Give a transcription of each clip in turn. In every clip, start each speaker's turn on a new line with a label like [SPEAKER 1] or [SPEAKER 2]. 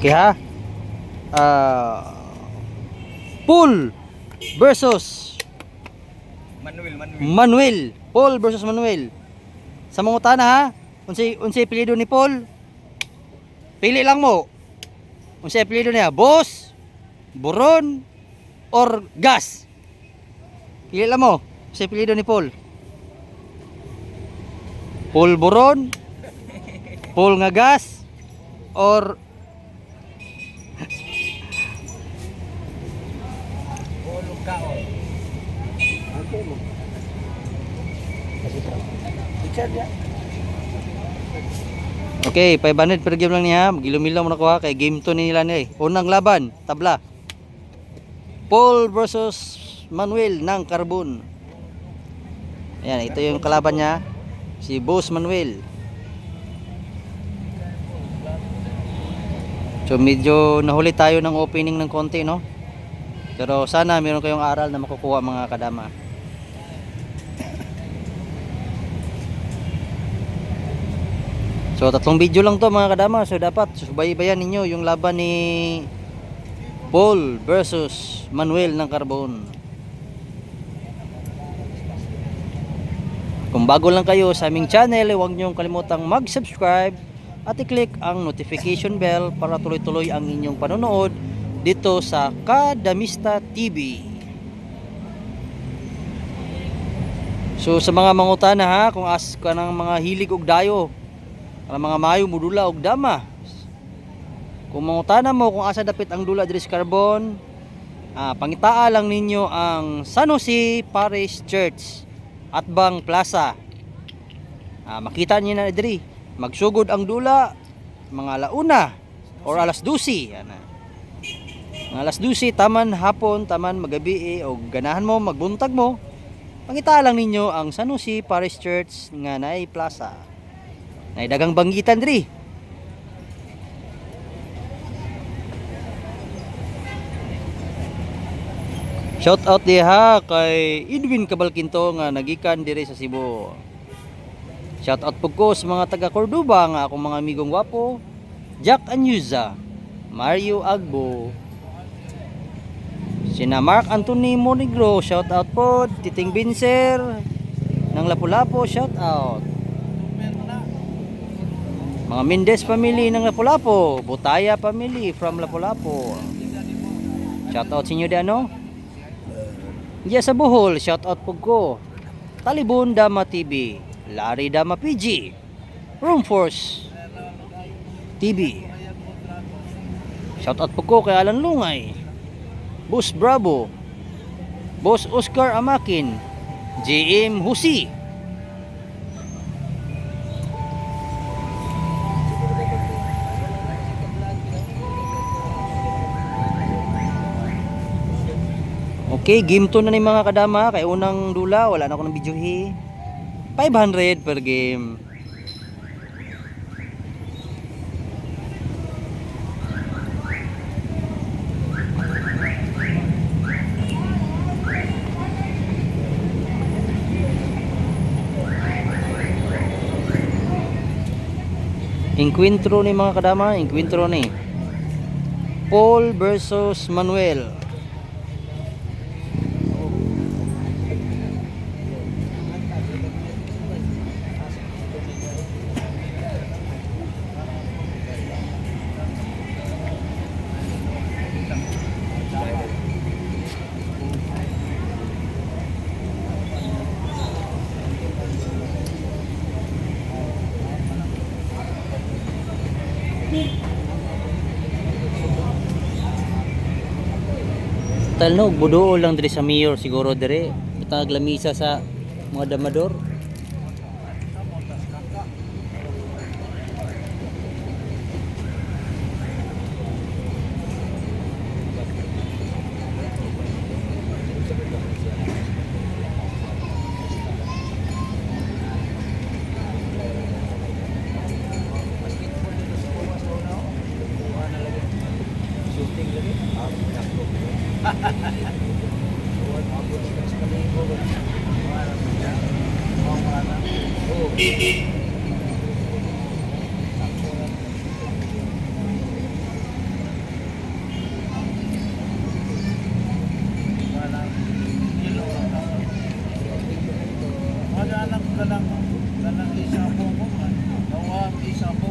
[SPEAKER 1] Okay ha? Ah, Paul versus Manuel. Paul versus Manuel. Sa mga utana ha? Unsay apelyido ni Paul? Pili lang mo. Unsay apelyido niya? Boss, Buron, or Gas? Pili lang mo. Unsay apelyido ni Paul? Paul Buron, Paul nga Gas, or okay, 500 per game lang niya. Magilumilaw mo na ko ha. Kay game 2 nila nila eh. Unang laban, tabla. Paul versus Manuel ng Carbon. Ayan, ito yung kalaban niya. Si Boss Manuel. So medyo nahuli tayo ng opening ng konti, no? Pero sana meron kayong aral na makukuha mga kadama. So tatlong video lang to mga kadama. So dapat subaybayan ninyo yung laban ni Paul versus Manuel ng Carbon. Kung bago lang kayo sa aming channel, huwag niyong kalimutang mag-subscribe at i-click ang notification bell para tuloy-tuloy ang inyong panonood dito sa Kadamista TV. So sa mga mangutana ha, kung as ka ng mga hilig og dayo, ang mga mayo modula og dama. Kung mangutana mo kung asa dapit ang dula diri sa Carbon, pangitaa lang ninyo ang San Jose Parish Church at Bang Plaza. Makita niyo na diri. Magsugod ang dula mga alauna or alas 12. Yan na. Mga alas 12 taman hapon, taman magabi o ganahan mo magbuntag mo. Pangitaa lang ninyo ang San Jose Parish Church nga naay plaza. Naay dagang banggitan diri. Shout out diha kay Edwin Cabalquinto nga nagikan diri sa Cebu. Shout out pug ko sa mga taga Cordoba nga akong mga amigong gwapo, Jack Anyuza, Mario Agbo, sina Mark Anthony Monegro, shout out po, Titing Binser ng Lapu-Lapu, shout out. Mga Mendez family ng Lapu-Lapu, Butaya family from Lapu-Lapu. Shout out sa inyo diyan no. Diya sa Bohol, shout out po ko. Talibon Dama TV, Larry Dama PG, Room Force TV. Shout out po ko kay Alan Lungay, Boss Bravo, Boss Oscar Amakin, JM Husi. Okay, game 2 na ni mga kadama. Kay unang dula, wala na ako ng video hi. 500 per game. Encuentro ni mga kadama, encuentro ni Paul versus Manuel. Talnog buduol lang diri sa mayor siguro dire bitag lamisa sa mga damador.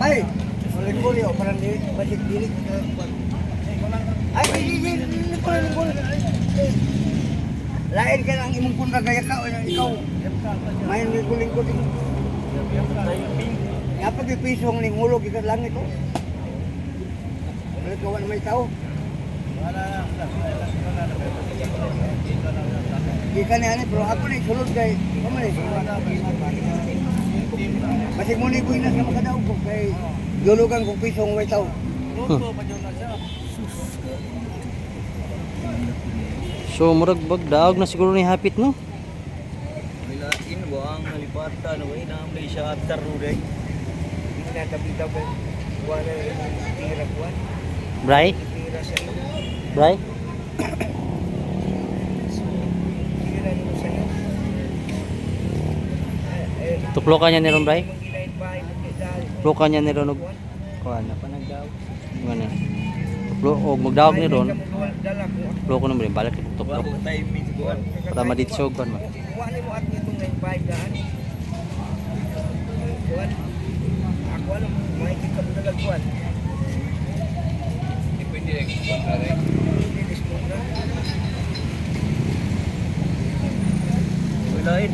[SPEAKER 2] Ay, ulit-ulit o parang balik-bilik. Ay, lain ka lang imong punta gaya ka, ikaw. Main lingkod-lingkod. Dapat yung pisong ning hulog ikat langit o. Ulit kawan may tao. Di ka niya pero ako na isulod kay kaman eh. Masig mo ni buinas na makadaog ko kay dulugan kong pisong may tao.
[SPEAKER 1] So murag bagdaog na siguro ni hapit no.
[SPEAKER 3] Milain mo ang halipatan no ay namay siya after ruday.
[SPEAKER 2] Hindi na kabitaw kay wala tira kuan.
[SPEAKER 1] Bray,
[SPEAKER 2] Tira sa iyo.
[SPEAKER 1] bray.
[SPEAKER 2] Tira mo sa iyo.
[SPEAKER 1] Tuklo ka niya ni ron bray.
[SPEAKER 2] Mangilain pa ay dahil
[SPEAKER 1] Tuklo ka niya ni ron og kuan.
[SPEAKER 2] panagdaw.
[SPEAKER 1] Ngano. Tuklo og magdaog ni ron.
[SPEAKER 2] Dala ko.
[SPEAKER 1] Tuklo ko na balik balik tuklo.
[SPEAKER 3] Bago timing ko.
[SPEAKER 1] Para maditsog kan ma.
[SPEAKER 2] Wala mo at nito ngayon 5 daan. Kuan. Ako alam may kita mo nagkuan.
[SPEAKER 3] Depende lang sa pare. Milain.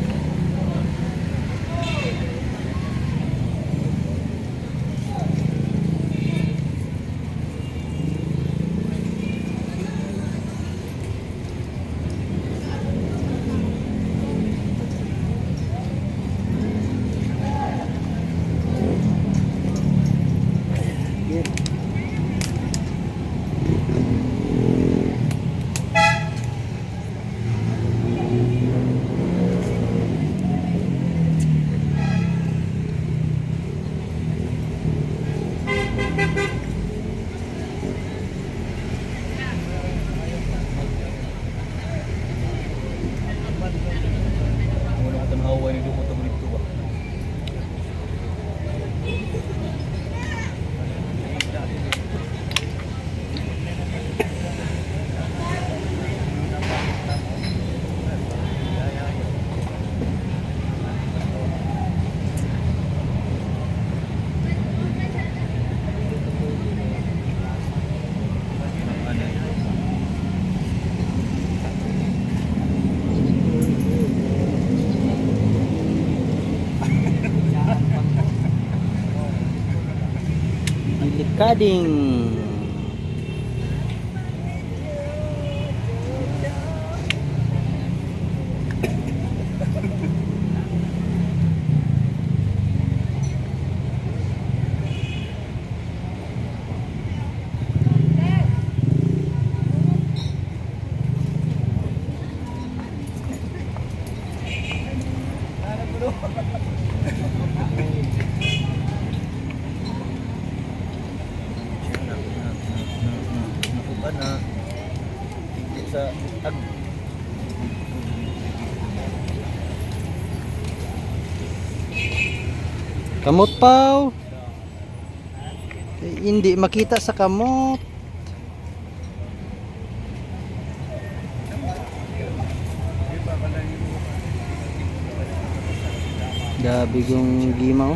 [SPEAKER 3] Wala ka tanawa ni dumo to dito ba.
[SPEAKER 1] Kading.
[SPEAKER 3] Na sa ag
[SPEAKER 1] Kamot paw. Hindi makita sa kamot. Gabi gong gimaw.